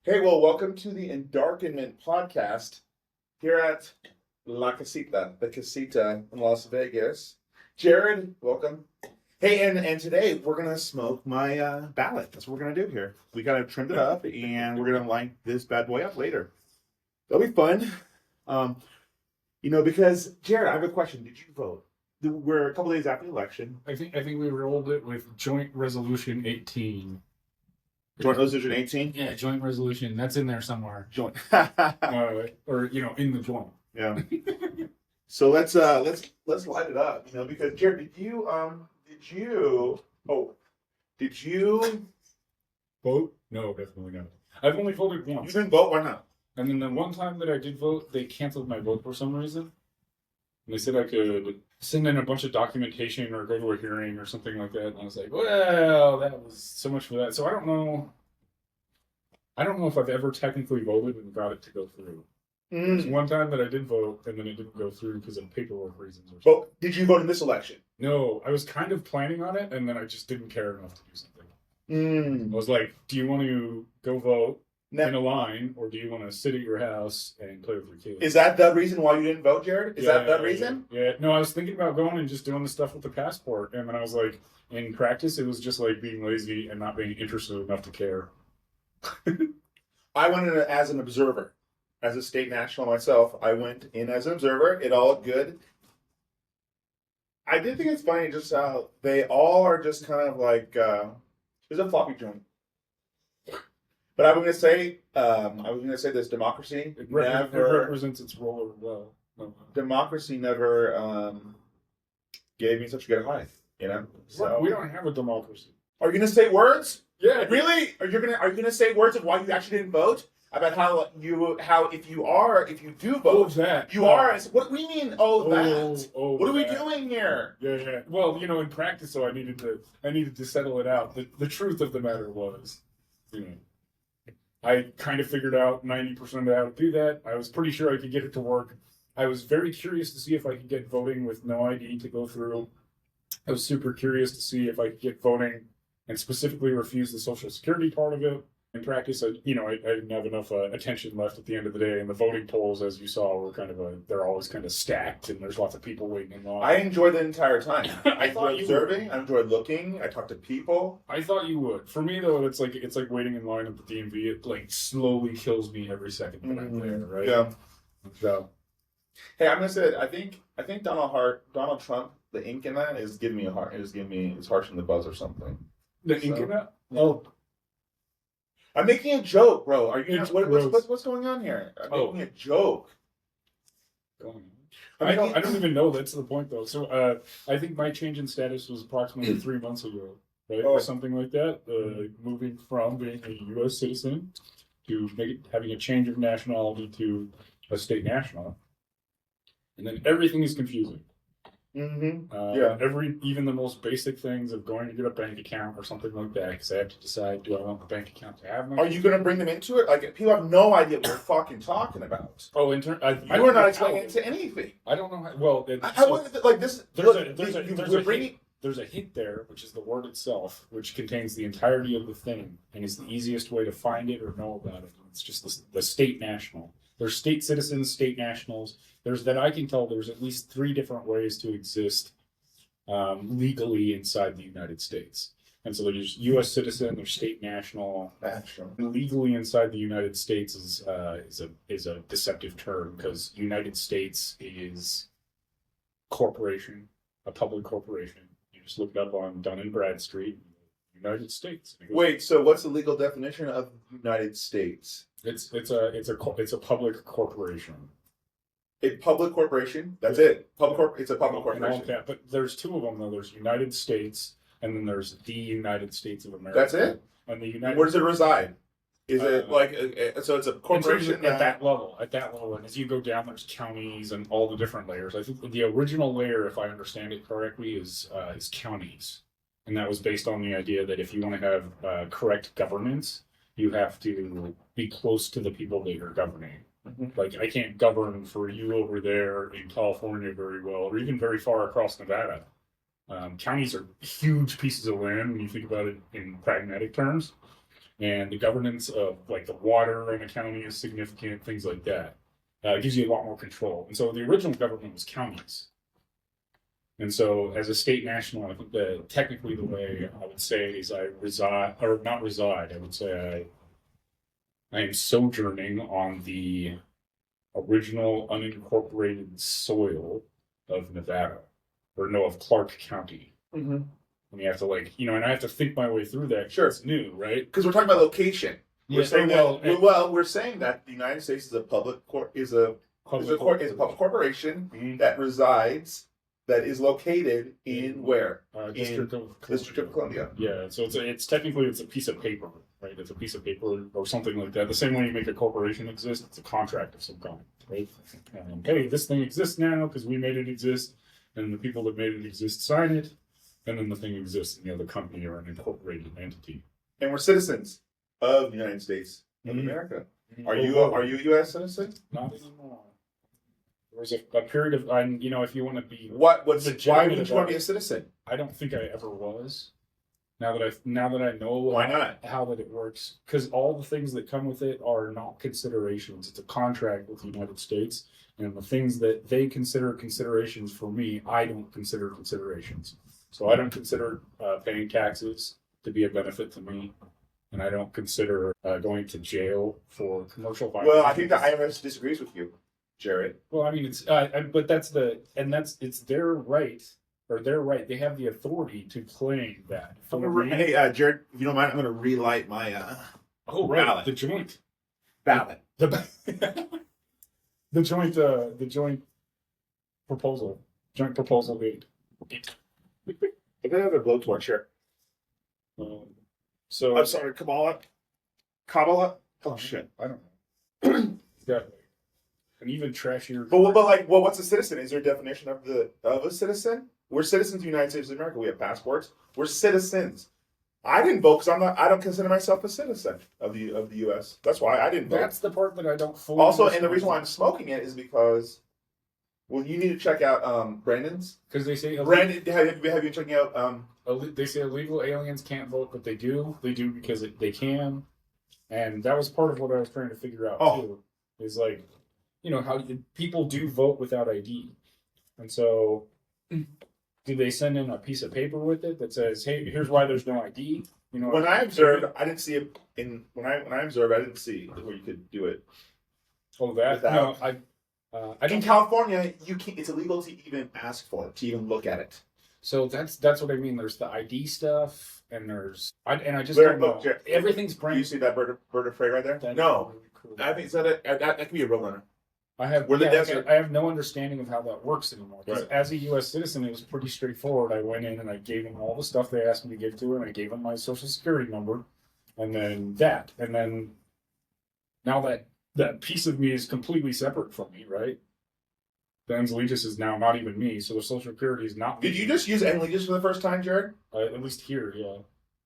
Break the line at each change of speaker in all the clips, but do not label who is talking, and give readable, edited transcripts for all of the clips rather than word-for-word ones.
Hey, well, welcome to the Endarkenment Podcast here at La Casita, the Casita in Las Vegas. Jared, welcome. Hey, and today we're gonna smoke my Ballot. That's what we're gonna do here. We kind of trimmed it up, and we're gonna light this bad boy up later. That'll be fun. Because Jared, I have a question. Did you vote? We're a couple days after the election.
I think we rolled it with Joint Resolution 18.
Joint Resolution 18.
Yeah, Joint Resolution. That's in there somewhere.
Joint.
Or in the joint.
Yeah. So let's light it up. Because Jared, did you
vote? No, definitely not. I've only voted once.
You didn't vote? Why not?
And then the one time that I did vote, they canceled my vote for some reason. And they said I could send in a bunch of documentation or go to a hearing or something like that. And I was like, well, that was so much for that. So I don't know if I've ever technically voted and got it to go through. There's one time that I did vote and then it didn't go through because of paperwork reasons.
Well, did you vote in this election?
No, I was kind of planning on it and then I just didn't care enough to do something. I was like, do you want to go vote in a line, or do you want to sit at your house and play with your kids?
Is that the reason why you didn't vote, Jared? Is that the reason?
Yeah. No, I was thinking about going and just doing the stuff with the passport, and then I was like, in practice, it was just like being lazy and not being interested enough to care.
I went in as an observer, as a state national myself. I went in as an observer. It all looked good. I did think it's funny just how they all are just kind of like there's a floppy joint. But I was going to say this: democracy
It represents its role well.
Democracy never gave me such a good high. So
We don't have a democracy.
Are you going to say words?
Yeah,
really? Are you going to say words of why you actually didn't vote? About how if you do vote,
that
you are. What do we mean? What are we doing here?
Yeah. Well, in practice, so I needed to settle it out. The truth of the matter was, I kind of figured out 90% of how to do that. I was pretty sure I could get it to work. I was very curious to see if I could get voting with no ID to go through. I was super curious to see if I could get voting and specifically refuse the Social Security part of it. In practice, I didn't have enough attention left at the end of the day, and the voting polls, as you saw, were they're always kind of stacked, and there's lots of people waiting in line.
I enjoyed the entire time. I enjoyed observing.
Would.
I enjoyed looking. I talked to people.
I thought you would. For me, though, it's like waiting in line at the DMV. It slowly kills me every second that I'm there. Right?
Yeah.
So,
hey, I'm gonna say I think Donald Trump, the ink in that is giving me a heart. It's harsh in the buzz or something.
The ink in that?
Oh. I'm making a joke, bro. Are you? What's going on here? I'm making a joke.
I don't even know. That's the point, though. So I think my change in status was approximately 3 months ago, right, or something like that. Moving from being a U.S. citizen to having a change of nationality to a state national, and then everything is confusing. Even the most basic things of going to get a bank account or something like that, because I have to decide, do I want the bank account to have money?
Are you going to bring them into it? Like, people have no idea what we're fucking talking about.
Oh,
you are not explaining it to anything.
I don't know. Well, there's a hint there, which is the word itself, which contains the entirety of the thing, and is the easiest way to find it or know about it. It's just the state national. There's state citizens, state nationals. That I can tell, there's at least 3 different ways to exist legally inside the United States. And so there's U.S. citizen, there's state national. Legally inside the United States is a deceptive term, because United States is corporation, a public corporation. You just look it up on Dun & Bradstreet, United States.
Wait, so what's the legal definition of United States?
It's a public corporation.
A public corporation? That's it. It's a public corporation.
Yeah, but there's 2 of them, though. There's United States, and then there's the United States of America.
That's it?
And the
Where does it reside? Is it so it's a corporation
at that level, and as you go down, there's counties and all the different layers. I think the original layer, if I understand it correctly, is counties, and that was based on the idea that if you want to have correct governance, you have to be close to the people that you're governing. Like, I can't govern for you over there in California very well, or even very far across Nevada. Counties are huge pieces of land when you think about it in pragmatic terms. and the governance of like the water in a county is significant, things like that. It gives you a lot more control. And so the original government was counties. And so as a state national, I think that technically the way I would say is I reside, or not reside, I would say I am sojourning on the original unincorporated soil of Nevada, or no, of Clark County.
Mm-hmm.
And you have to like, and I have to think my way through that.
Sure.
It's new, right?
Because we're talking about location. We're
Yeah,
saying
well,
we're saying that the United States is a public corporation that resides, that is located in where?
District
of Columbia.
Yeah, so it's technically a piece of paper, right? It's a piece of paper or something like that. The same way you make a corporation exist, it's a contract of some kind, right? Hey, this thing exists now because we made it exist, and the people that made it exist sign it, and then the thing exists in the other company or an incorporated entity.
And we're citizens of the United States of America. Are you a U.S. citizen?
Not anymore. There was a period of, if you want to be
why would you want to be a citizen?
I don't think I ever was. Now that I know
why not
how that it works, because all the things that come with it are not considerations. It's a contract with the United States, and the things that they consider considerations for me, I don't consider considerations. So I don't consider paying taxes to be a benefit to me, and I don't consider going to jail for commercial violations.
Well, I think the IRS disagrees with you, Jared.
Well, I mean, it's but it's their right, or their right. They have the authority to claim that.
Hey, Jared, if you don't mind, I'm going to relight my
ballot. The joint
ballot.
The joint proposal. Joint proposal 8.
I got another blowtorch here.
So
I'm sorry, Kabbalah. Oh shit, I don't know.
Definitely. And even trashier.
But what's a citizen? Is there a definition of a citizen? We're citizens of the United States of America. We have passports. We're citizens. I didn't vote because I don't consider myself a citizen of the U.S. That's why I didn't vote.
That's the part that I don't fully.
Also, and the reason why I'm smoking it is because, well, you need to check out Brandon's.
Because they say
Brandon, have you checking out?
They say illegal aliens can't vote, but they do. They do because they can, and that was part of what I was trying to figure out too. Is like, how people do vote without ID, and so do they send in a piece of paper with it that says, "Hey, here's why there's no ID"?
When I observed, I didn't see it when I observed, I didn't see where you could do it.
Oh, that
without,
no,
in California, you can't. It's illegal to even ask for it, to even look at it.
So that's what I mean. There's the ID stuff, and I just don't know.
Jared,
Everything's brand.
Do you see that bird of prey right there?
That's
no,
really cool.
I think that could be a road runner.
I have no understanding of how that works anymore. Because as a U.S. citizen, it was pretty straightforward. I went in and I gave them all the stuff they asked me to give to, and I gave them my social security number, and then now that piece of me is completely separate from me, right? The Enzeligis is now not even me, so the social security is not.
Did you just use Enzeligis for the first time, Jared?
At least here, yeah.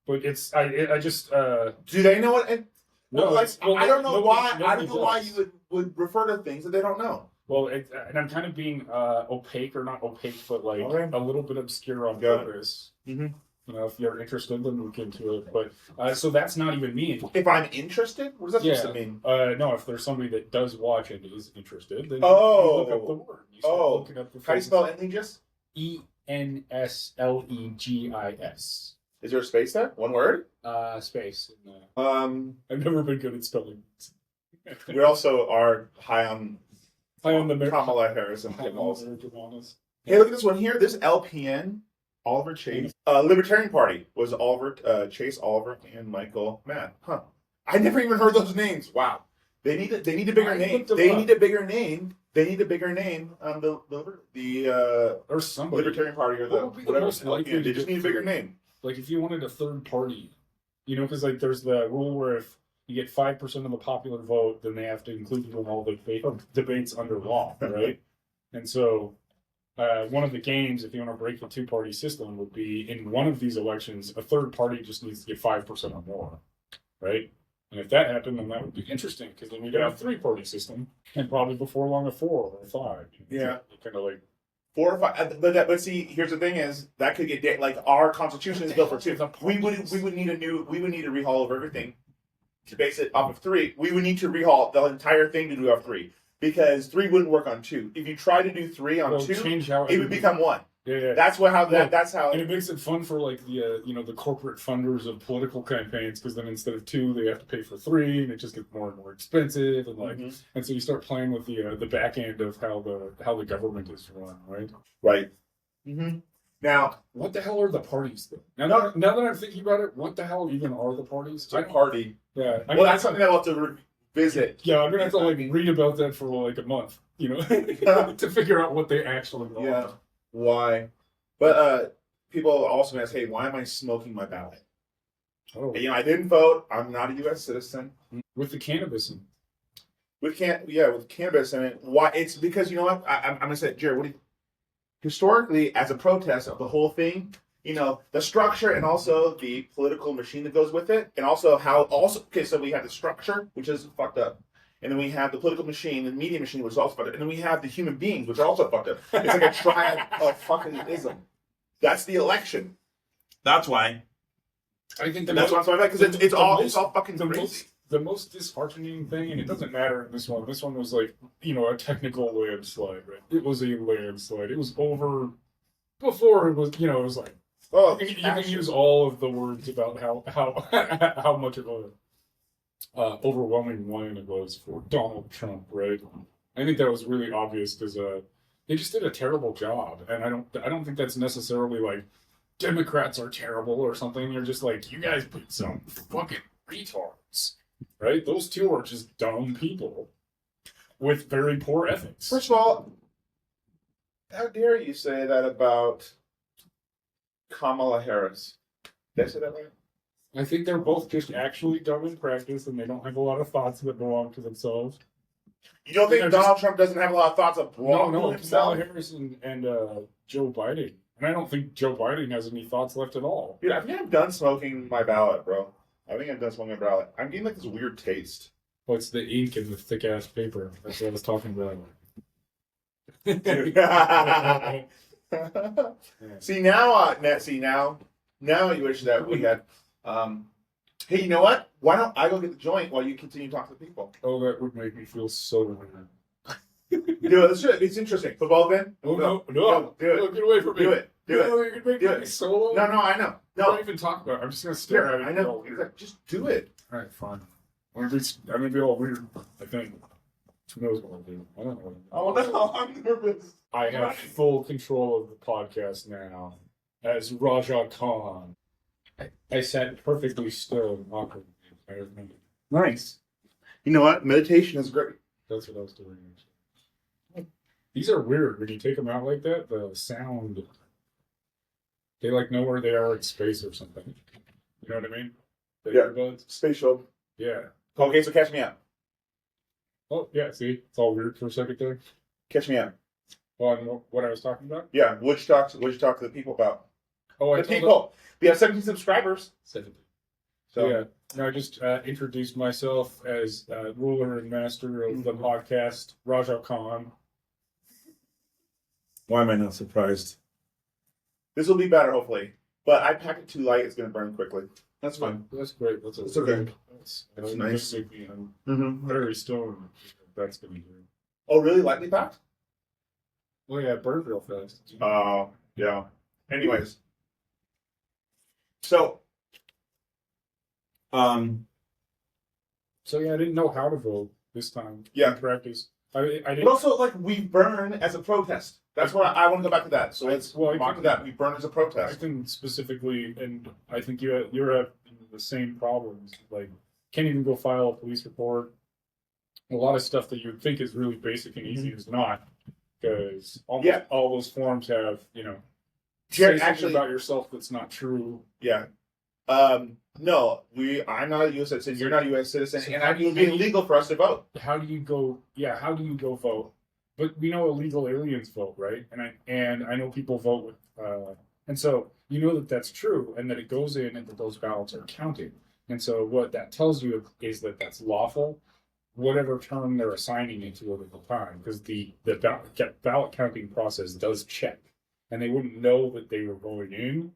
But it's I just.
Do they know what?
No,
I don't know why. I don't know why you would refer to things that they don't know.
Well, and I'm kind of being opaque, or not opaque, but like a little bit obscure on purpose.
Mm-hmm.
If you're interested, then look into it. But so that's not even me.
If I'm interested, what does that supposed to mean?
No, if there's somebody that does watch and is interested, then you look up the word. You start looking up the
how do you spell Enzeligis?
Enslegis.
Is there a space there? One word?
Space.
I've
never been good at spelling.
We also are high on
the
Kamala Harris and
Hey,
look at this one here. This LPN, Oliver Chase. Libertarian Party was Chase Oliver and Michael Mann. Huh. I never even heard those names. Wow. They need a bigger name. They need a bigger name. They need a bigger name on the
or somebody.
Libertarian Party or the whatever. They just need a bigger name.
Like if you wanted a third party, because like there's the rule where if you get 5% of the popular vote, then they have to include you in all the debates under law, right? And so one of the games, if you want to break the two-party system, would be in one of these elections, a third party just needs to get 5% or more, right? And if that happened, then that would be interesting because then we could have a 3-party system, and probably before long a 4 or a 5.
Yeah,
kind of like
4 or 5. But see, here's the thing: is that could get like our Constitution is built for 2. We would need to rehaul of everything. to base it off of 3, we would need to rehaul the entire thing to do off 3 because 3 wouldn't work on 2. If you try to do 3 on 2,
change how
it would become 1.
Yeah.
That's how.
And it makes it fun for like the the corporate funders of political campaigns because then instead of 2, they have to pay for 3, and it just gets more and more expensive, and like, and so you start playing with the back end of how the government is run, right?
Right. Mm-hmm. Now,
what the hell are the parties though? Now that I'm thinking about it, what the hell even are the parties?
It's a party.
Yeah.
Well, that's something that we'll have to revisit.
Yeah, I'm gonna have to like read about that for like a month, to figure out what they actually are.
Yeah. Why? But people also ask, hey, why am I smoking my ballot?
Oh.
I didn't vote. I'm not a U.S. citizen.
With the cannabis.
With cannabis in it. Why? It's because, you know what? I'm going to say, Jared, what do you... Historically, as a protest of the whole thing, the structure and also the political machine that goes with it, and also so we have the structure, which is fucked up. And then we have the political machine, the media machine, which is also fucked up. And then we have the human beings, which are also fucked up. It's like a triad of fucking ism. That's the election. That's why.
I think
that's why I'm sorry, because it's all fucking crazy.
The most disheartening thing, and it doesn't matter in this one. This one was like, a technical landslide, right? It was a landslide. It was over before it was, it was like, you can use all of the words about how much of a overwhelming win it was for Donald Trump, right? I think that was really obvious because they just did a terrible job, and I don't think that's necessarily like Democrats are terrible or something. You're just like, you guys put some fucking retards, right? Those 2 are just dumb people with very poor ethics.
First of all, how dare you say that about Kamala Harris? Did I say that right?
I think they're both just actually dumb in practice, and they don't have a lot of thoughts that belong to themselves.
You don't think Donald Trump doesn't have a lot of thoughts of belonging to himself?
Kamala Harris and Joe Biden. And I don't think Joe Biden has any thoughts left at all.
Dude, I think I'm done smoking my ballot, bro. I think I'm done smoking my ballot. I'm getting like this weird taste.
Well, it's the ink and the thick-ass paper. That's what I was talking about.
See, now you wish that we had... hey, you know what? Why don't I go get the joint while you continue to talk to people?
Oh, that would make me feel so weird.
Dude, it's interesting. Football, then?
No,
do it.
No, get away from me.
Do it.
You're going to make me solo?
No, I know. No.
Don't even talk about it. I'm just going to stare at it.
I know. Just do it.
All right, fine. I'm going to be all weird, I think. Who knows what I'll do? I don't know.
Oh, no, I'm nervous.
I have full control of the podcast now as Raja Khan. I sat perfectly still and awkward the entire minute.
Nice. You know what? Meditation is great.
That's what I was doing. These are weird. When you take them out like that, the sound, they like know where they are in space or something. You know what I mean? The earbuds.
Spatial.
Yeah.
Okay, so catch me out.
Oh, yeah, see? It's all weird for a second there.
Catch me out.
On what I was talking about?
Yeah, what'd you talk to the people about?
Oh,
the people. We have 17 subscribers.
17.
So
yeah. No, I just introduced myself as ruler and master of the podcast, Raja Khan.
Why am I not surprised? This will be better, hopefully. But I packed it too light; it's going to burn quickly. That's fine.
That's great. It's
okay.
That's
nice.
I'm very stoned. That's going to do.
Oh, really? Lightly packed?
Oh yeah, it burned real fast.
Oh, yeah. Anyways, so
yeah, I didn't know how to vote this time.
Yeah,
in practice. I didn't.
But also, like, we burn as a protest. That's what I want to go back to that. So let's mark that. We burn as a protest.
I think specifically, and I think you're having the same problems. Like, can't even go file a police report. A lot of stuff that you would think is really basic and easy is not, because all those forms have,
Jared,
say
actually,
about yourself that's not true.
Yeah. No, I'm not a U.S. citizen. You're not a U.S. citizen,
So
and it would be illegal for us to vote.
How do you go? Yeah, how do you go vote? But we know illegal aliens vote, right? And I know people vote with, and so you know that that's true, and that it goes in, and that those ballots are counted. And so what that tells you is that that's lawful, whatever term they're assigning it to at the time, because the ballot counting process does check, and they wouldn't know that they were going in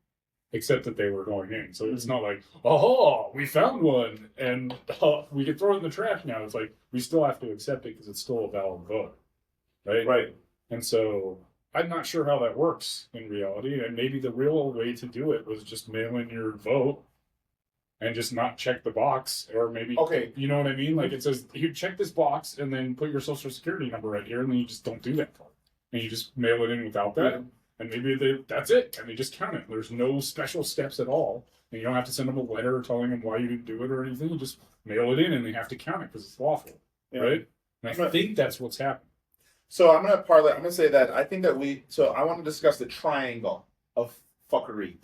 except that they were going in. So it's not like, oh, we found one and we can throw it in the trash now. It's like we still have to accept it because it's still a valid vote, right?
Right.
And so I'm not sure how that works in reality. And maybe the real way to do it was just mail in your vote and just not check the box, or maybe,
Okay.
you know what I mean? Like it says, you check this box and then put your social security number right here, and then you just don't do that part. And you just mail it in without that.
Yeah.
And maybe that's it. And they just count it. There's no special steps at all. And you don't have to send them a letter telling them why you didn't do it or anything. You just mail it in and they have to count it because it's lawful.
Yeah.
Right? And I think that's what's happening.
So I'm going to say that I think that I want to discuss the triangle of fuckery.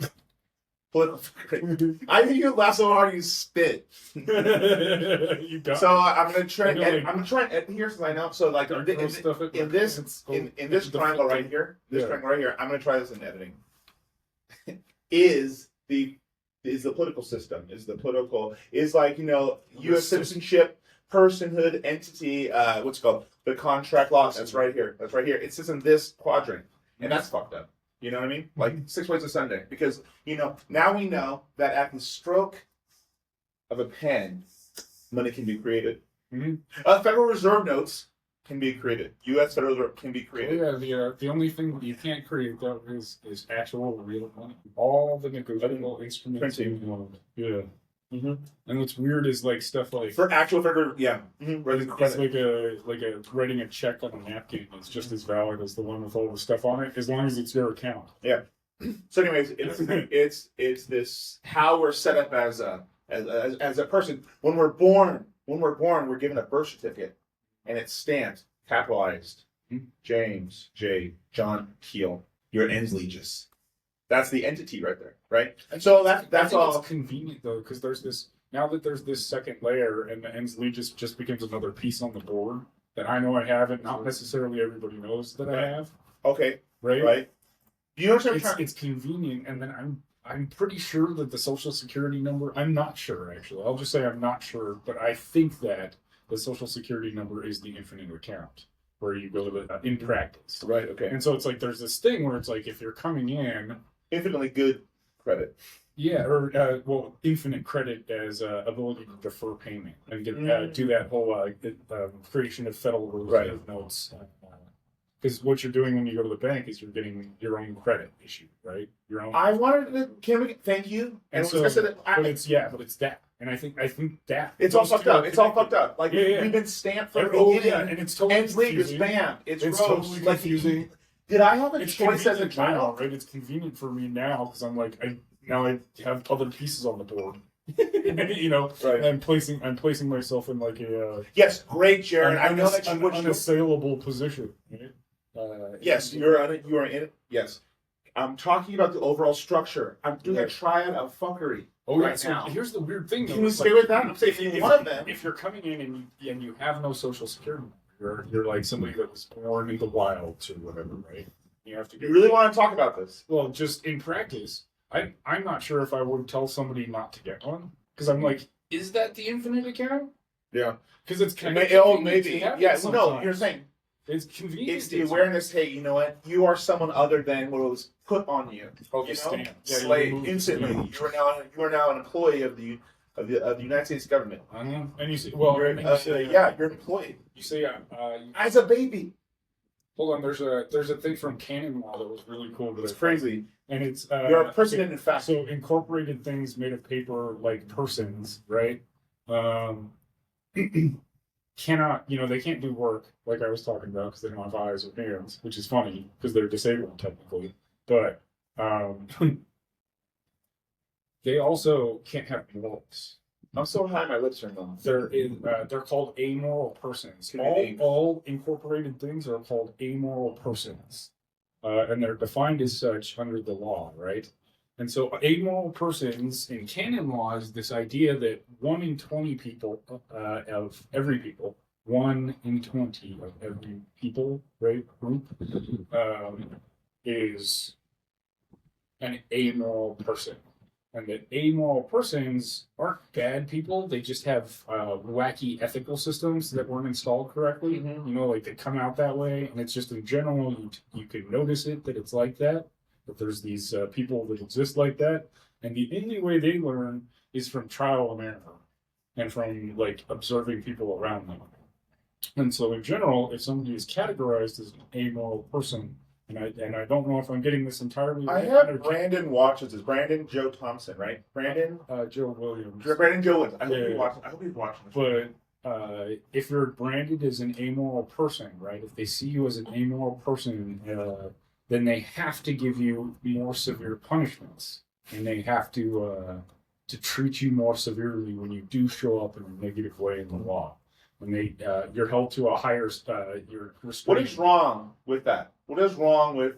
Political fuckery. I think you laugh so hard you spit.
You got
So I'm going to try,
Okay.
I'm going to try and adhere to I know. So like in this triangle right here, triangle right here, I'm going to try this in editing. is the political system, is like, U.S. citizenship, personhood, entity, what's it called? The contract law. That's right here. It sits in this quadrant. And that's fucked up. You know what I mean? Like 6 ways to Sunday. Because, now we know that at the stroke of a pen, money can be created. Federal Reserve notes can be created. U.S. Federal Reserve can be created.
The only thing you can't create though is actual real money. All the negotiable instruments. Yeah. And what's weird is like stuff like
For actual federal,
it's like a writing a check on a napkin. It's just as valid as the one with all the stuff on it, as long as it's your account.
Yeah. So, anyways, it's this how we're set up as a person. When we're born, we're given a birth certificate, and it's stamped, capitalized, James J. John Kiel. You're an Enslegius. That's the entity right there, right? And so that's all.
It's convenient though, because there's this second layer, and the Enslegius just becomes another piece on the board that I know I have, and not necessarily everybody knows that I have.
Okay.
Right.
You know what I'm trying?
It's convenient, and then I'm pretty sure that the social security number. I'm not sure actually. I'll just say I'm not sure, but I think that the social security number is the infinite account where you go to in practice.
Right. Okay.
And so it's like there's this thing where it's like if you're coming in.
Infinitely good credit.
Yeah, or infinite credit as ability to defer payment and do that whole creation of Federal Reserve notes. Because what you're doing when you go to the bank is you're getting your own credit issued, right? Your own.
I wanted to. Can we? Thank you.
And so, but it's that, and I think that
it's all fucked up. It's all fucked up. Like we've been stamped for the beginning,
and it's totally
confusing. It's
totally confusing.
Did I have a choice as a child?
Right? It's convenient for me now because I'm like I have other pieces on the board. Right. I'm placing myself in like a
yes, great, Jared. I know that you
unassailable position. Right?
Yes, you are in it. Yes, I'm talking about the overall structure. I'm doing a triad of fuckery.
Now. Here's the weird thing.
Can we stay with that? I'm saying one of them.
If you're coming in and you have no social security. You're like somebody that was born in the wilds or whatever, right? You have to.
You really want to talk about this?
Well, just in practice, I'm not sure if I would tell somebody not to get one because I'm like, is that the infinite account?
Yeah,
because it's kind
of maybe. Yeah, no, you're saying
it's convenient.
It's the awareness. Hey, you know what? You are someone other than what was put on you. Slave instantly. You are now an employee of the United States government.
And you say,
you're an employee.
You say,
as a baby.
Hold on, there's a thing from canon law that was really cool.
It's crazy,
and it's
you're a person in fact.
So incorporated things made of paper, like persons, right? Cannot, they can't do work like I was talking about because they don't have eyes or hands, which is funny because they're disabled technically, but they also can't have morals.
I'm so high, my lips are numb.
They're called amoral persons. All incorporated things are called amoral persons, and they're defined as such under the law, right? And so amoral persons in canon law is this idea that 1 in 20 people of every people, 1 in 20 of every people, right, group, is an amoral person. And that amoral persons aren't bad people. They just have wacky ethical systems that weren't installed correctly. Like they come out that way. And it's just in general, you can notice it, that it's like that. That there's these people that exist like that, and the only way they learn is from trial and error, and from like observing people around them. And so, in general, if somebody is categorized as an amoral person, and I don't know if I'm getting this entirely
I
right.
have Brandon watches this. Brandon Joe Thompson, right? Brandon
Joe Williams.
Brandon Joe Williams. I
Yeah.
hope he's watching this.
But if you're branded as an amoral person, right? If they see you as an amoral person, then they have to give you more severe punishments, and they have to treat you more severely when you do show up in a negative way in the law. When you're held to a higher, you're restrained.
What is wrong with that? What is wrong with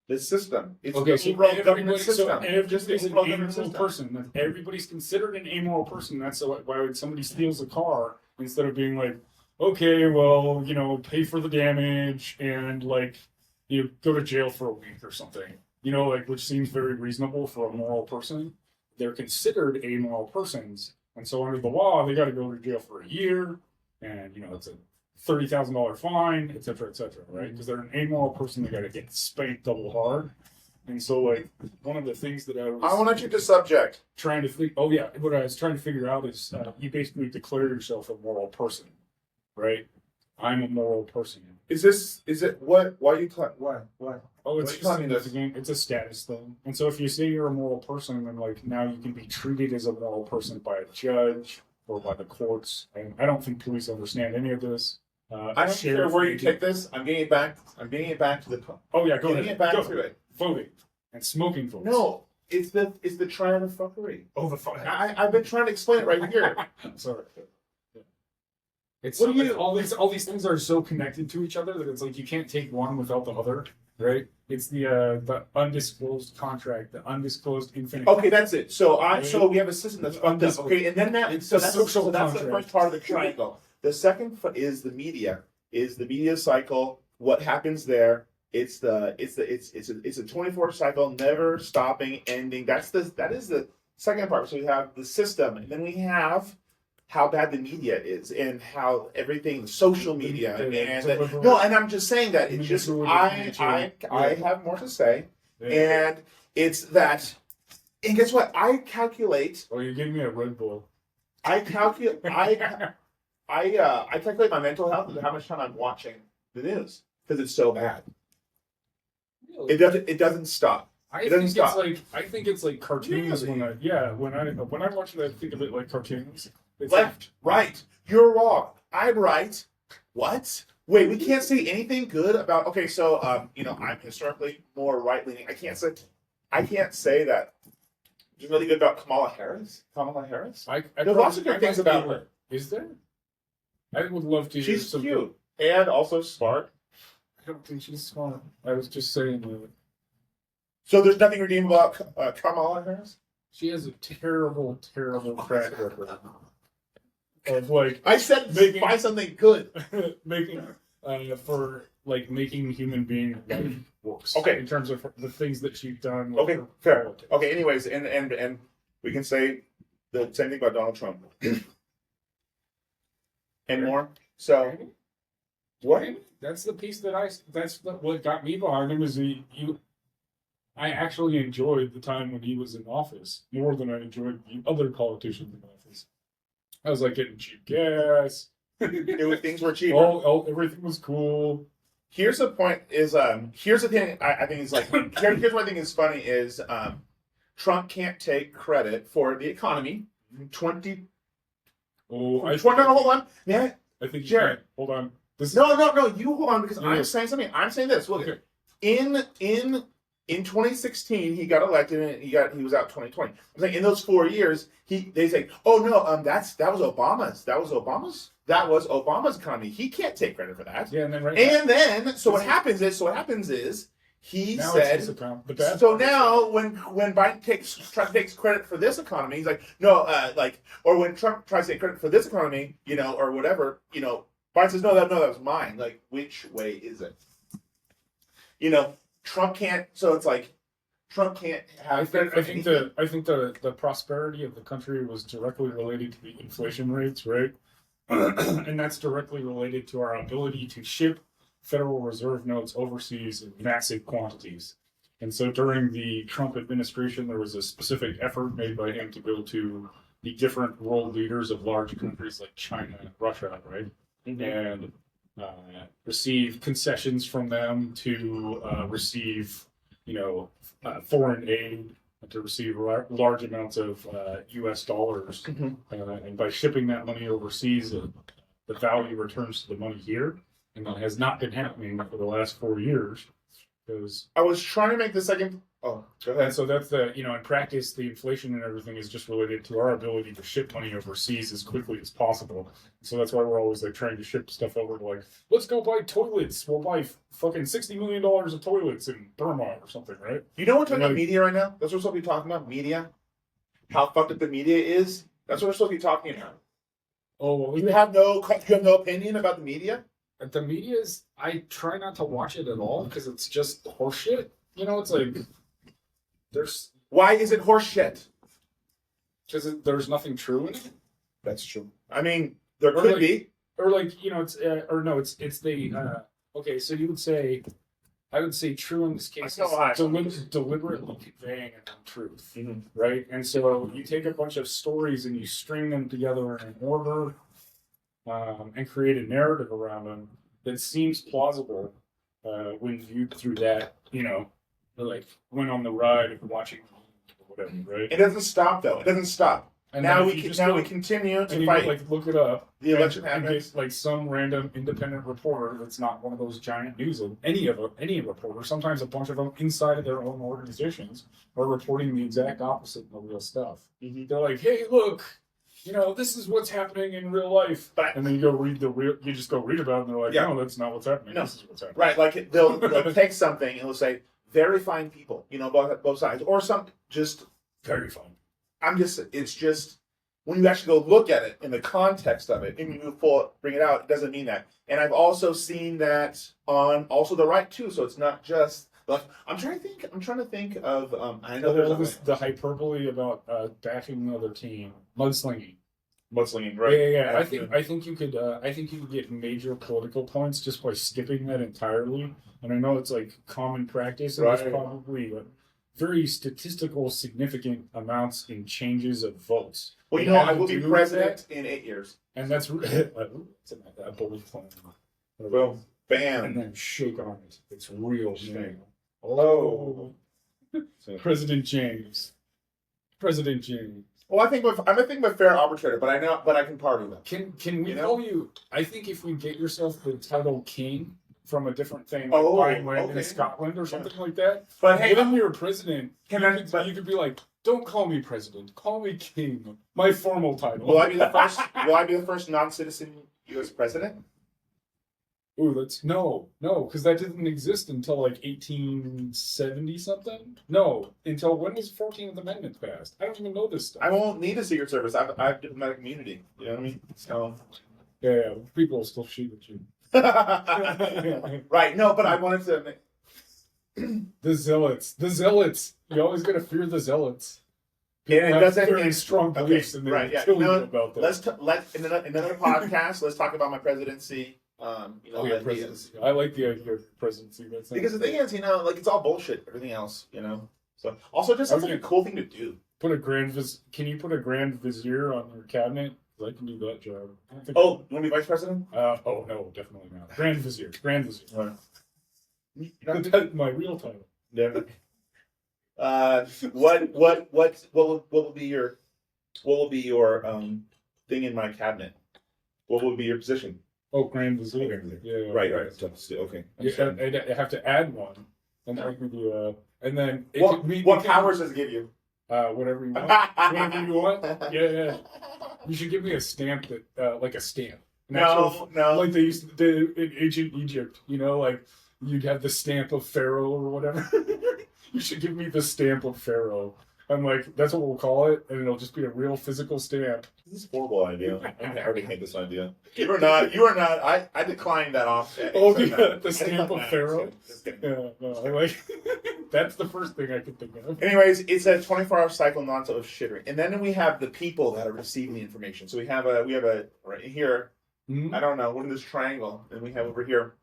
the system? It's
Okay,
the
so
overall government system.
Everybody's an
overall government
amoral person. Everybody's considered an amoral person. That's why when somebody steals a car, instead of being like, okay, well, pay for the damage and go to jail for a week or something, which seems very reasonable for a moral person. They're considered amoral persons, and so under the law, they got to go to jail for a year, and it's a $30,000 fine, et cetera, right? Because they're an amoral person, they got to get spanked double hard. And so, one of the things that I
want to change the subject.
Trying to think. Oh yeah, what I was trying to figure out is you basically declare yourself a moral person, right? I'm a moral person.
Is it what? Why you what?
Oh, it's
just
significant. It's a status thing. And so if you say you're a moral person, then now you can be treated as a moral person by a judge or by the courts. And I don't think police understand any of this.
I don't care where you take this. I'm getting it back. to the.
Oh yeah, go ahead.
Getting it back
go.
to it.
Voting and smoking votes.
No, it's the trial of fuckery.
Oh, the fuck.
I've been trying to explain it right here.
Sorry. It's
what do you,
all these things are so connected to each other that it's like you can't take one without the other, right? It's the undisclosed contract, the undisclosed infinite.
Okay, that's it. So we have a system that's fucked up. Okay, and then that's the first part of the triangle. The second is the media. Is the media cycle? What happens there? It's a 24 cycle, never stopping, ending. That is the second part. So we have the system, and then we have how bad the media is and how everything, social media, and I'm just saying that it's just I have more to say, and it's that, and guess what? I calculate.
Oh, you're giving me a Red Bull.
I calculate. I calculate my mental health and how much time I'm watching the news because it's so bad.
Really?
It doesn't stop.
I think it's like cartoons. Really? When I watch it, I think of it like cartoons. It's
left, right. You're wrong. I'm right. What? Wait, we can't say anything good about. Okay, so I'm historically more right leaning. I can't say that. There's really good about Kamala Harris. There's lots of good things about her.
Is there? I would love to.
She's cute and also smart.
I don't think she's smart. I was just saying that.
So there's nothing redeemable about Kamala Harris?
She has a terrible, terrible track record of
I said buy something good.
making human being life works.
Okay.
In terms of the things that she's done.
Okay, fair. Okay, anyways, and we can say the same thing about Donald Trump. And more. So what?
That's the piece what got me behind him is I actually enjoyed the time when he was in office more than I enjoyed the other politicians in office. I was like getting cheap gas.
Things were cheap.
Everything was cool.
Here's the point: here's the thing. I think is here's what I think is funny is Trump can't take credit for the economy. Hold on, man.
I think
Jared,
hold on.
No. You hold on because I'm saying something. I'm saying this. Look, in 2016 he got elected and he was out 2020. I'm saying in those 4 years they say, oh no, that was Obama's economy. He can't take credit for that.
Yeah,
so what happens is he
now
said. So now when Biden takes credit for this economy, he's like no, or when Trump tries to take credit for this economy, or whatever, Biden says no, that was mine. Like which way is it? Trump can't. So it's like Trump can't have.
I think the prosperity of the country was directly related to the inflation rates, right? And that's directly related to our ability to ship Federal Reserve notes overseas in massive quantities. And so during the Trump administration, there was a specific effort made by him to go to the different world leaders of large countries like China and Russia, right? And receive concessions from them to receive, foreign aid, to receive large amounts of U.S. dollars. And by shipping that money overseas, the value returns to the money here. And that has not been happening for the last 4 years. Because
I was trying to make the second. Oh, go ahead.
and so that's in practice, the inflation and everything is just related to our ability to ship money overseas as quickly as possible. So that's why we're always like trying to ship stuff over to like, let's go buy toilets. We'll buy fucking $60 million of toilets in Burma or something, right?
You know what we're talking about media right now? That's what we're supposed to be talking about, media. How fucked up the media is. That's what we're supposed to be talking about.
Oh, well,
You have no opinion about the media?
the media is, I try not to watch it at all because it's just horseshit. It's like,
Why is it horse shit?
because there's nothing true in it.
That's true. I mean, there
Or
could
like-
be.
Or like, it's the, okay, so you would say, I would say true in this case
I know why.
is deliberately conveying an untruth, right? And so you take a bunch of stories and you string them together in an order and create a narrative around them that seems plausible when viewed through that, like went on the ride of watching or whatever, right?
It doesn't stop, though. It doesn't stop.
And
Now
then
we
if you
can,
just
now
go-
we continue
and
to
you
fight.
go, like look it up.
The election
and
happens.
get like some random independent reporter that's not one of those giant news of any reporter. Sometimes a bunch of them inside of their own organizations are reporting the exact opposite of the real stuff. They're like, "Hey, look, this is what's happening in real life,"
But-
and then you go read you just go read about it, and they're like,
Yeah.
"No, that's not what's happening.
No.
This is what's happening."
Right, like they'll take something and they'll say, very fine people, both sides. Or some just,
Very fun.
it's just, when you actually go look at it in the context of it and you bring it out, it doesn't mean that. And I've also seen that on also the right too, so it's not just, like, I'm trying to think of, I know there's
the hyperbole about backing the other team, mudslinging.
mudslinging, right?
Yeah. I think you could get major political points just by skipping that entirely. And I know it's like common practice, and there's
Right.
probably very statistical significant amounts in changes of votes.
Well,
It
I
had
will
to
be
do with
president in 8 years.
that, and that's it's a bold plan.
Boom.
And
Bam.
then shake on it. It's real
Shake.
thing.
Oh.
President James. President James.
Well, I'm a fair arbitrator, but I can party them.
Can we
You know?
call you? I think if we get yourself the title king from a different thing, like
Oh,
buying land
okay.
in Scotland or something like that.
But hey,
when you're president, you could be like, don't call me president, call me king. My formal title.
will I be the first non-citizen U.S. president?
Ooh, no, because that didn't exist until like 1870 something. No, until when was the 14th Amendment passed? I don't even know this stuff.
I won't need a Secret Service. I have diplomatic immunity. You know what I mean? So.
Yeah, people will still shoot at you.
Right. No, but I wanted to.
The zealots. You always gotta fear the zealots.
And it
Have
doesn't
very
mean
strong beliefs in there.
right. Yeah.
Kill
You know,
you about that.
let's in another podcast. Let's talk about my presidency.
Your
ideas.
presidency. I like the idea of presidency. That's
Because the thing is, like it's all bullshit. Everything else, So also, it just sounds like a cool thing to do.
put a grand Can you put a grand vizier on your cabinet? 'Cause I can do that job. I don't think-
Oh, you want to be vice president?
Oh no, definitely not. Grand vizier. Grand vizier.
Right.
My real title.
Yeah. What will be your thing in my cabinet? What will be your position?
Oh, grand vizier. Yeah.
Right. Okay.
Yeah, I have to add one, and then I can do and then
What powers does it give you?
whatever you want. Whatever you want. Yeah. You should give me a stamp that, like a stamp. An actual-
No.
Like they used to do in ancient Egypt, like you'd have the stamp of Pharaoh or whatever. You should give me the stamp of Pharaoh. I'm like, that's what we'll call it, and it'll just be a real physical stamp.
This is a horrible idea. I already hate this idea. You are not. I declined that off.
Oh,
So,
yeah,
no.
the stamp of Pharaoh. Yeah, no, I like. That's the first thing I could think of.
Anyways, it's a 24-hour cycle nonstop of shittery, and then we have the people that are receiving the information. So we have a right here.
Mhm.
I don't know, what in this triangle, and we have over here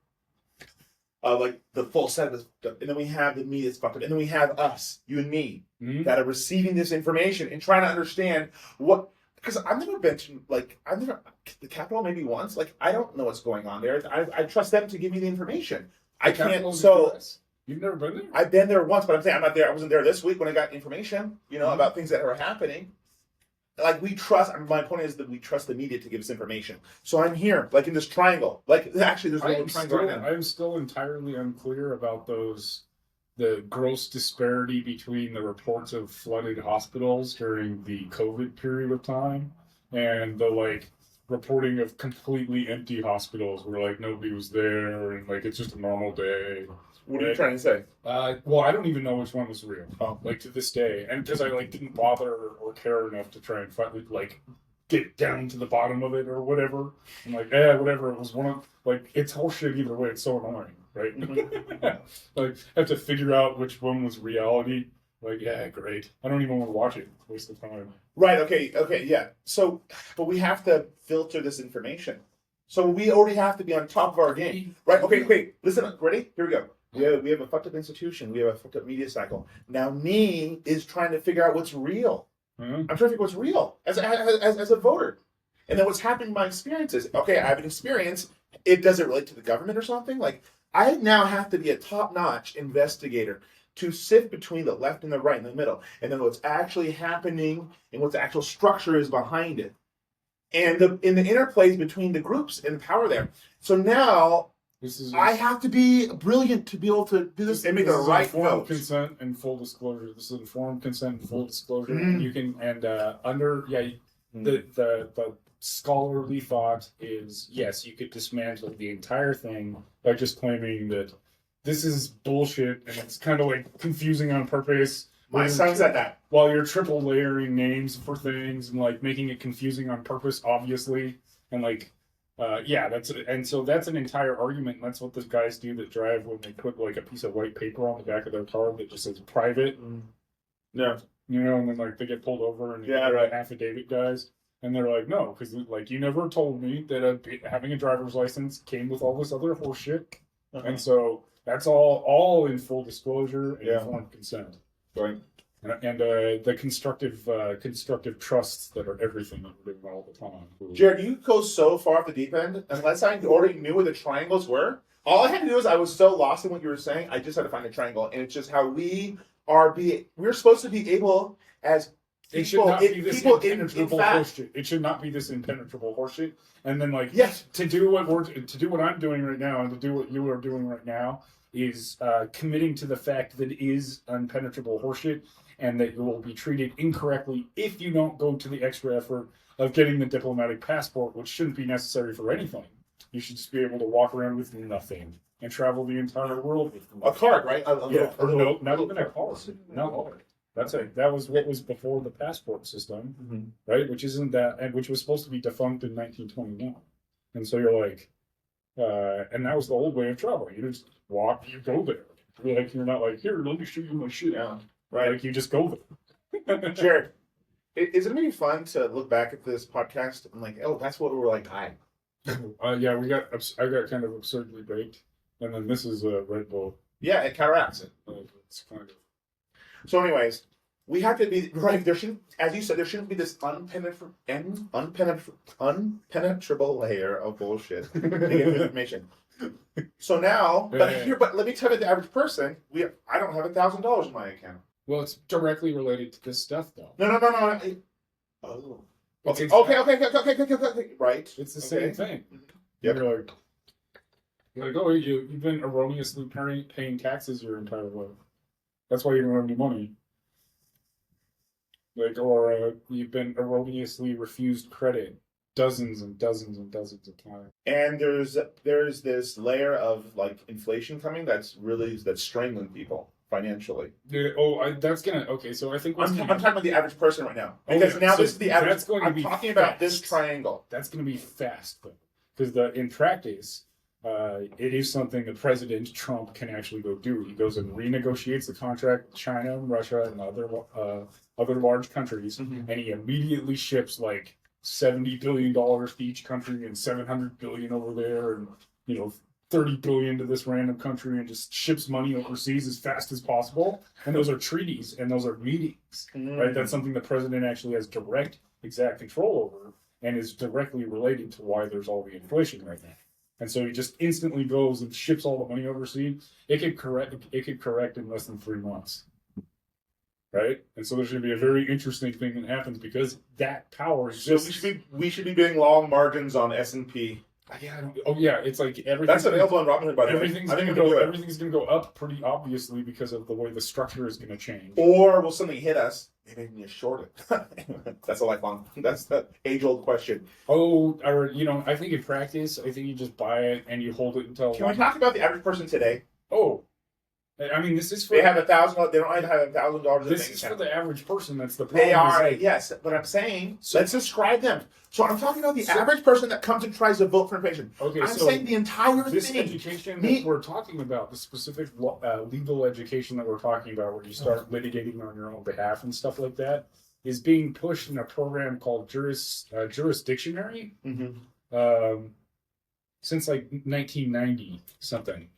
like the full set of stuff, and then we have the media that's fucked up, and then we have us, you and me, that are receiving this information and trying to understand what. Because I've never been to the Capitol maybe once. Like I don't know what's going on there. I trust them to give me the information. I can't. So
you've never been there?
I've been there once, but I'm saying I'm not there. I wasn't there this week when I got information, about things that are happening. Like we trust. My point is that we trust the media to give us information. So I'm here, like in this triangle. Like actually, there's a little triangle right now.
I am still entirely unclear about the gross disparity between the reports of flooded hospitals during the COVID period of time and the reporting of completely empty hospitals where nobody was there and it's just a normal day.
What are you trying to say?
Well, I don't even know which one was real. To this day, and because I didn't bother or care enough to try and find get down to the bottom of it or whatever. I'm whatever. It was one of it's horseshit either way. It's so annoying, right?
Mm-hmm.
I have to figure out which one was reality. Great. I don't even want to watch it. Waste of time.
Right. Okay. Yeah. So, but we have to filter this information. So we already have to be on top of our game, right? Okay. Listen. Ready? Here we go. We have a fucked up institution. We have a fucked up media cycle. Now, me is trying to figure out what's real.
Mm-hmm.
I'm trying to figure what's real as a voter. And then what's happened in my experiences. Okay, I have an experience. Does it relate to the government or something? I now have to be a top-notch investigator to sift between the left and the right and the middle. And then what's actually happening and what the actual structure is behind it. And in the interplays between the groups and the power there. So now I have to be brilliant to be able to do this and make the right vote.
Consent and full disclosure. This is informed consent and full disclosure.
Mm-hmm.
And you can the scholarly thought is yes, you could dismantle the entire thing by just claiming that this is bullshit and it's kind of confusing on purpose.
My son said that.
While you're triple layering names for things and making it confusing on purpose, obviously, and so that's an entire argument. And that's what the guys do that drive when they put a piece of white paper on the back of their car that just says private.
Yeah.
And then they get pulled over and affidavit guys, and they're like, no, because you never told me that having a driver's license came with all this other horse shit, and so that's all in full disclosure and informed consent.
Right.
And the constructive trusts that are everything that we're doing all the time.
Jared, you go so far off the deep end. Unless I already knew where the triangles were, all I had to do is I was so lost in what you were saying. I just had to find a triangle, and it's just how we're supposed to be able as
it should not be this impenetrable horseshit. It should not be this impenetrable horseshit. And then to do what I'm doing right now and to do what you are doing right now is committing to the fact that it is impenetrable horseshit. And that you will be treated incorrectly if you don't go to the extra effort of getting the diplomatic passport, which shouldn't be necessary for anything. You should just be able to walk around with nothing and travel the entire world with
a card, right?
Not even a card. No, that was what was before the passport system, right? Which isn't that, and which was supposed to be defunct in 1921. And so you're and that was the old way of traveling. You just walk, you go there. You're not here, let me show you my shit.
Yeah. Right.
You just go there.
Jared, is it maybe fun to look back at this podcast and that's what we were I
I got kind of absurdly baked. And then this is a Red Bull.
Yeah, it counteracts it.
It's kind of.
So anyways, we have to be right. There shouldn't, as you said, there shouldn't be this unpenetrable layer of bullshit information. So now, but let me tell you, the average person, I don't have $1,000 in my account.
Well, it's directly related to this stuff, though.
No. Oh. Okay. Right.
It's the same thing.
Yep.
You're you've been erroneously paying taxes your entire life. That's why you don't have any money. Or you've been erroneously refused credit dozens and dozens and dozens of times.
And there's this layer of inflation coming that's strangling people financially.
That's gonna okay. So I think
I'm talking about the average person right now because this is the average.
That's going to be
talking
fast.
About this triangle.
That's going to be fast though, because in practice, it is something that President Trump can actually go do. He goes and renegotiates the contract with China and Russia and other large countries, and he immediately ships $70 billion to each country and $700 billion over there, and $30 billion to this random country and just ships money overseas as fast as possible. And those are treaties and those are meetings, right? That's something the president actually has direct, exact control over and is directly related to why there's all the inflation right now. And so he just instantly goes and ships all the money overseas. It could correct in less than 3 months. Right? And so there's going to be a very interesting thing that happens because that power exists.
So we should be doing long margins on S&P.
Yeah, it's like everything.
That's available on Robinhood, by the way.
Everything's going to go up pretty obviously because of the way the structure is going to change.
Or will something hit us? Maybe I can just short it. That's a lifelong. That's the age-old question.
Or I think in practice, I think you just buy it and you hold it until.
Can we talk about the average person today?
Oh, I mean, this is for.
They have $1,000. They don't even have $1,000.
This is for the average person. That's the problem.
They are, yes. But I'm saying, let's describe them. So I'm talking about the average person that comes and tries to vote for information.
Okay,
I'm saying the entire
this
thing.
Education that we're talking about, the specific legal education that we're talking about, where you start litigating on your own behalf and stuff like that, is being pushed in a program called Jurisdictionary since like 1990 something.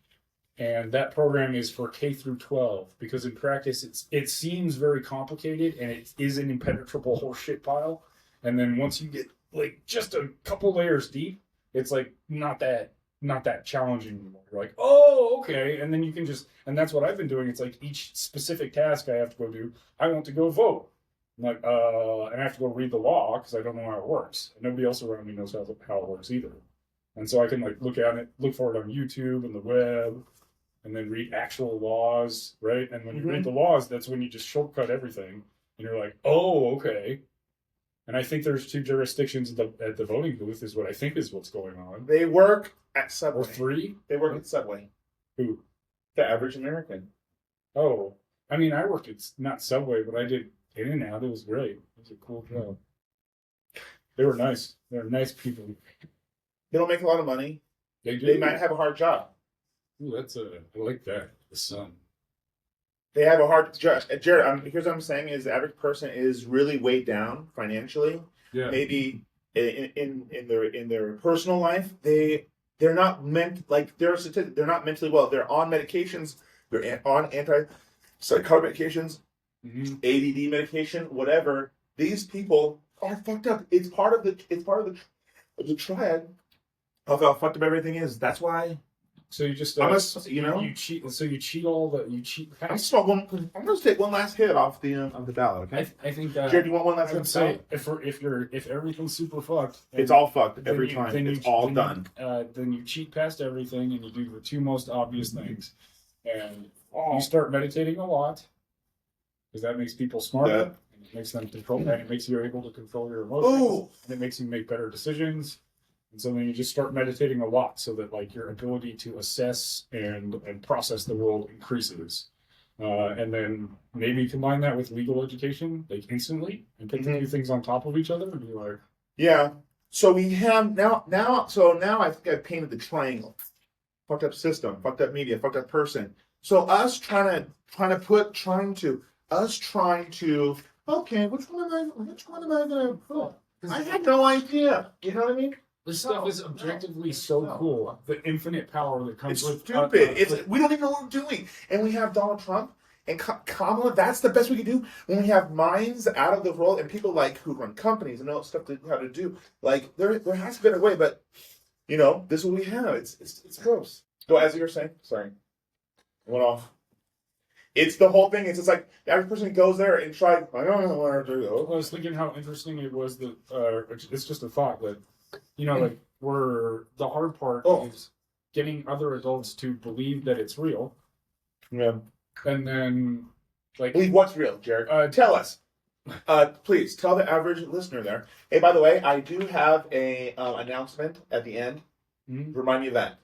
And that program is for K through 12 because in practice it seems very complicated and it is an impenetrable horseshit pile. And then once you get like just a couple layers deep, it's like not that challenging anymore. You're like, oh, okay. And then you can and that's what I've been doing. It's like each specific task I have to go do, I want to go vote. I'm like, and I have to go read the law because I don't know how it works. And nobody else around me knows how it works either. And so I can like look for it on YouTube and the web. And then read actual laws, right? And when you read the laws, that's when you just shortcut everything. And you're like, oh, okay. And I think there's 2 jurisdictions at the voting booth is what I think is what's going on.
They work at Subway.
Or 3?
They work at Subway.
Who?
The average American.
Oh. I mean, I worked at, not Subway, but I did In and Out. It was great. It was a cool job. They were nice. They're nice people.
They don't make a lot of money.
They do.
They might have a hard job.
Ooh, I like that. The sun.
They have a hard job. Jared, here's what I'm saying is the average person is really weighed down financially. Yeah. Maybe in their personal life, they're not they're not mentally well. They're on medications. They're on antipsychotic medications, ADD medication, whatever. These people are fucked up. It's part of the triad of how fucked up everything is. That's why.
So you just you cheat. So you cheat you cheat.
I'm going to take one last hit off the ballot. Okay.
I think.
Jared, do you want one last hit?
Say if everything's super fucked,
it's all fucked every time. It's all done.
Then you cheat past everything and you do the 2 most obvious things, and you start meditating a lot because that makes people smarter. And it makes them control, and it makes you able to control your emotions. And it makes you make better decisions. And so then you just start meditating a lot so that like your ability to assess and process the world increases. And then maybe combine that with legal education, like instantly, and put the 2 things on top of each other and be like...
Yeah. So we have now I think I've painted the triangle. Fucked up system, fucked up media, fucked up person. So us trying to okay, which one am I gonna put? I had no idea. You know what I mean?
This stuff is objectively so cool. The infinite power that comes with...
It's stupid. We don't even know what we're doing. And we have Donald Trump and Kamala. That's the best we can do. When we have minds out of the world and people like who run companies and know stuff how to do. Like, there has to be a way, but, this is what we have. It's gross. Go, as you were saying. Sorry. Went off. It's the whole thing. It's just like the average person goes there and tries. I don't know where to go.
I was thinking how interesting it was that it's just a thought that like where the hard part is getting other adults to believe that it's real.
Yeah.
And then
believe what's real, Jared? Tell us. Please tell the average listener there. Hey, by the way, I do have a announcement at the end. Remind me of that.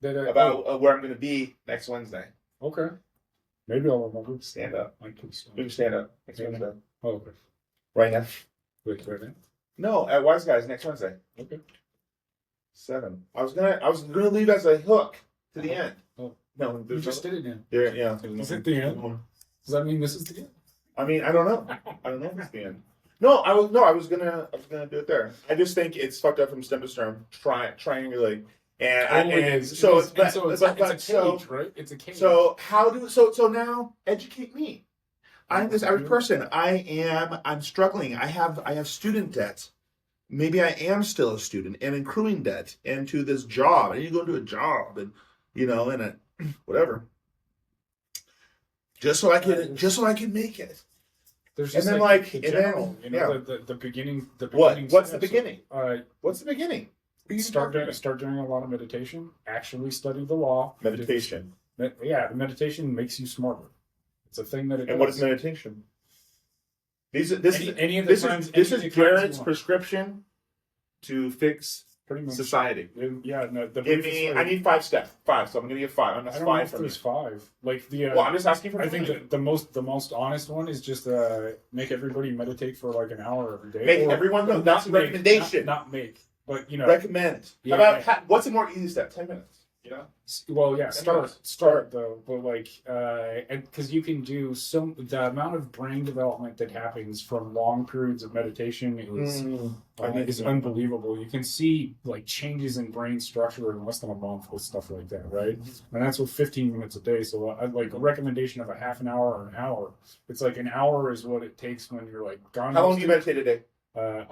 About where I'm going to be next Wednesday.
Okay. Maybe I'll remember.
Stand up.
I can stand.
You can stand up next Wednesday.
Oh, okay.
Right now.
Wait, right now?
No, at Wise Guys next Wednesday.
Okay.
7. I was gonna leave as a hook to the end.
Oh.
No,
you just did it now.
Yeah.
Is it the end? Does that mean this is the end?
I mean, I don't know. I don't know if it's the end. No, I was gonna do it there. I just think it's fucked up from stem to stern. Triangulate
It's a cage, right? It's a cage.
So now educate me. I'm this average person. I'm struggling. I have student debt. Maybe I am still a student and accruing debt into this job. I need to go into a job and whatever. Just so I can make it.
There's just
the
beginning.
What's the beginning? What's the beginning?
Start doing a lot of meditation. Actually study the law.
Meditation.
Yeah, meditation makes you smarter. It's a thing that it does.
And what is meditation? This is Jared's prescription to fix
pretty much
society.
Yeah, no.
I need 5 steps. 5, so I'm going to give 5.
I don't know if there's 5.
I'm just asking for.
I think that the most honest one is just make everybody meditate for like an hour every day.
Make everyone know. That's a recommendation.
Not make, but
recommend.
Yeah,
what's a more easy step? 10 minutes.
Well, yeah. Start though, but and because you can do the amount of brain development that happens from long periods of meditation is unbelievable. You can see like changes in brain structure in less than a month with stuff like that, right? And that's with 15 minutes a day. So I like a recommendation of a half an hour or an hour. It's like an hour is what it takes when you're like gone.
How long do you meditate a day?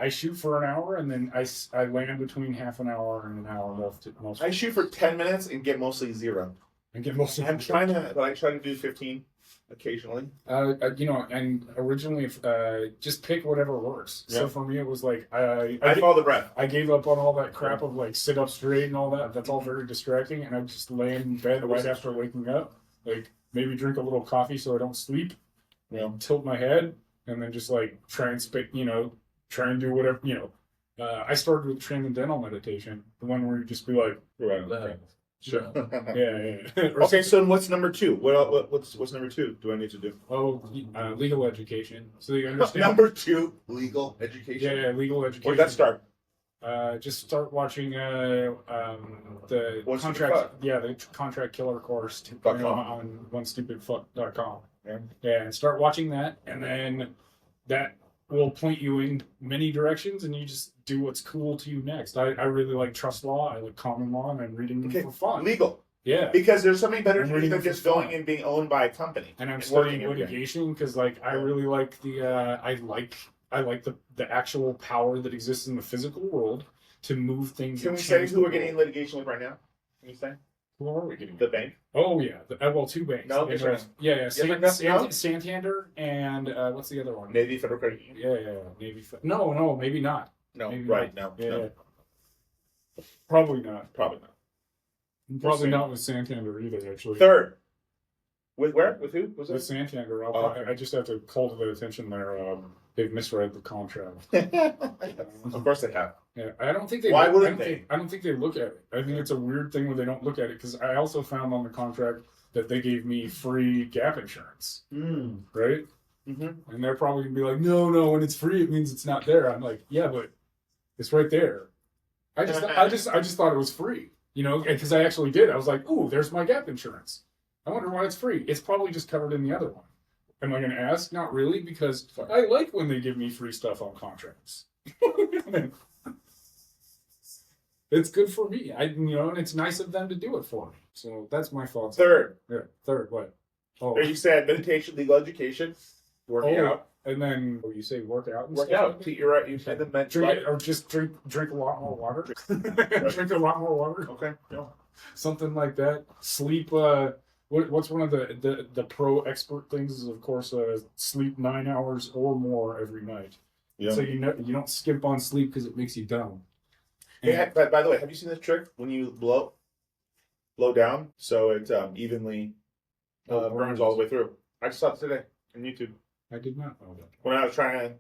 I shoot for an hour, and then I land between half an hour and an hour. Most
I shoot for 10 minutes and get mostly 0.
And get mostly.
I try to do 15 occasionally.
And originally, just pick whatever works.
Yeah.
So for me, it was like
I follow the breath.
I gave up on all that crap of like sit up straight and all that. That's all very distracting, and I just lay in bed right after waking up. Like maybe drink a little coffee so I don't sleep. Tilt my head, and then just like try and do whatever, I started with transcendental meditation, the one where you just be like,
Sure.
yeah.
Okay, so what's number 2? What's number 2? Do I need to do?
Legal education. So you understand.
Number 2, legal education.
Yeah, legal education.
Where'd that start?
Just start watching the contract. The contract killer course on onestupidfuck.com. Yeah, and start watching that, and then that will point you in many directions, and you just do what's cool to you next. I really like trust law. I like common law, and I'm reading them for fun.
Legal.
Yeah.
Because there's something better to do than just going and being owned by a company.
And I'm studying litigation because I really like I like the actual power that exists in the physical world to move things.
Can we say who we're getting in litigation with right now? Can you say?
Who are we getting?
The bank.
Oh yeah, 2 banks.
No,
yeah. Santander and what's the other one?
Navy Federal Credit Union.
Yeah. Navy. No, maybe not.
No,
maybe
right?
Not.
No,
yeah.
no.
Probably not.
Probably
not with Santander either. Actually.
Third. With where? With who? Was it?
With Santander.
Okay.
I just have to call to their attention there. They've misread the contract.
Of course they have.
Yeah, I don't think they.
Why wouldn't they?
I don't think they look at it. I think it's a weird thing when they don't look at it, because I also found on the contract that they gave me free gap insurance. Right? Mm-hmm. And they're probably gonna be like, no, when it's free, it means it's not there. I'm like, yeah, but it's right there. I just thought it was free, because I actually did. I was like, ooh, there's my gap insurance. I wonder why it's free. It's probably just covered in the other one. Am I going to ask? Not really, because I like when they give me free stuff on contracts. It's good for me. And it's nice of them to do it for me. So that's my thoughts.
Third.
Yeah. Third, what?
Oh. You said meditation, legal education, working out.
And then you say work out.
Work out. You're right. You said the
or just drink a lot more water. Drink a lot more water.
Okay. Yeah.
Something like that. Sleep. What's one of the pro expert things is, of course, sleep 9 hours or more every night. Yeah. So you don't skimp on sleep because it makes you dumb.
By the way, have you seen this trick when you blow down so it evenly burns all the way through? I just saw it today on YouTube.
I did not know that.
When I was trying to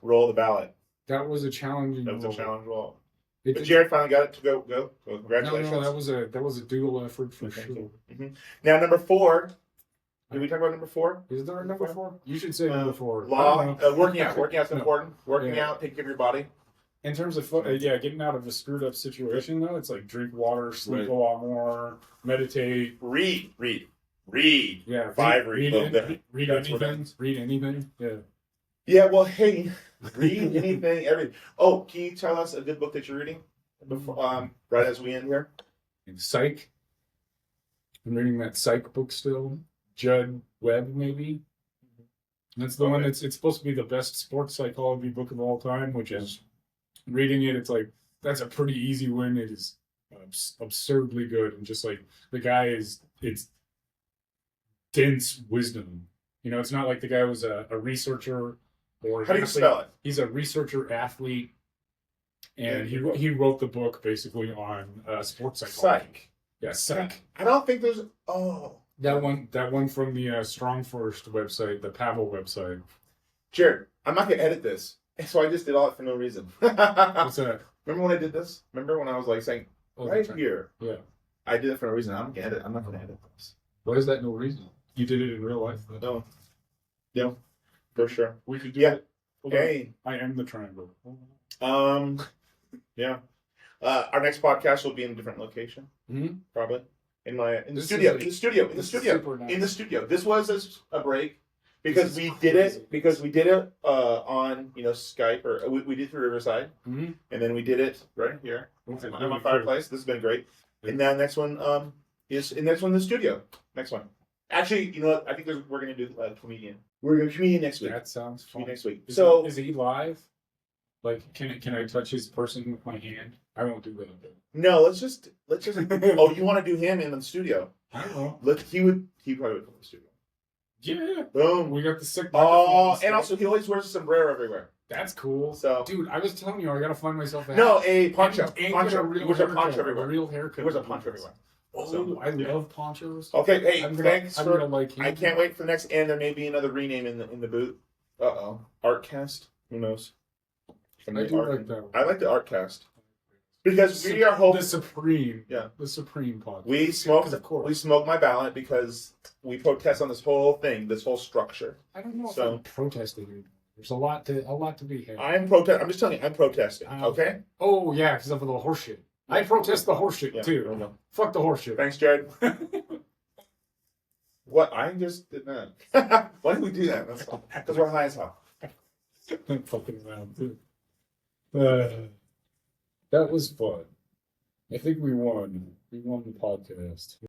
roll the ballot.
That was a challenging.
That was a challenge. Well, but Jared finally got it to go. Congratulations.
No, that was a dual effort for sure.
Mm-hmm. Now number 4. Did we talk about number 4?
Is there a number 4? You should say number 4.
Law, working out. Working out's important. Working out, take care of your body.
In terms of getting out of a screwed up situation though, it's like drink water, sleep a lot more, meditate,
read. Yeah,
read anything. Yeah.
Yeah, well, hey, read anything, everything. Oh, can you tell us a good book that you're reading before, right as we end here?
And Psych. I'm reading that Psych book still. Judd Webb, maybe. That's the one it's supposed to be the best sports psychology book of all time, which is reading it. It's like, that's a pretty easy win. It is absurdly good. And just like the guy it's dense wisdom. You know, it's not like the guy was a researcher or
How do you spell it?
He's a researcher athlete. And he wrote the book basically on sports psychology.
Psych.
Yeah, Psych.
I don't think there's.
That one from the Strong First website, the Pavel website.
Jared, I'm not gonna edit this, so I just did all it for no reason.
What's that?
Remember when I did this? Remember when I was like saying right here?
Yeah.
I did it for no reason. I'm not gonna edit this.
Why is that no reason? You did it in real life. Though.
No. Yeah, for sure.
We could do
it.
Hold
hey.
On. I am the triangle.
Yeah. Our next podcast will be in a different location.
Mm-hmm.
Probably. In the studio. This was a break because we did it on Skype or we did through Riverside, and then we did it right here in my fireplace. This has been great. And now next one is in the studio. Next one. Actually, you know what? I think we're gonna do a comedian. We're gonna comedian next week.
That sounds fun.
Next week.
Is he live? Like, can I touch his person with my hand? I won't do that.
No, let's just. Oh, you want to do him in the studio?
I don't know.
He probably would come to the studio.
Yeah.
Boom.
We got the sick.
Oh, and also he always wears a sombrero everywhere.
That's cool.
So,
dude, I was telling you, I gotta find myself a hat.
No, a poncho.
Poncho.
He wears a poncho everywhere.
A real haircut.
He wears a poncho everywhere.
Oh, so, I love ponchos.
Okay, hey, thanks
I'm
for.
gonna like him.
I can't wait for the next, and there may be another rename in the booth. Artcast. Who knows?
I do like that one.
I like the Artcast because we are hoping
the supreme.
Yeah,
the supreme podcast.
We smoked my ballot because we protest on this whole thing, this whole structure.
I don't know if I'm protesting. There's a lot to be had.
I'm just telling you, I'm protesting. Okay.
Oh yeah, because of the horseshit. I protest the horseshit too. Fuck the horseshit.
Thanks, Jared. What? I just did that. Why did we do that? Because we're high as hell.
I'm fucking around too. That was fun. I think we won. We won the podcast.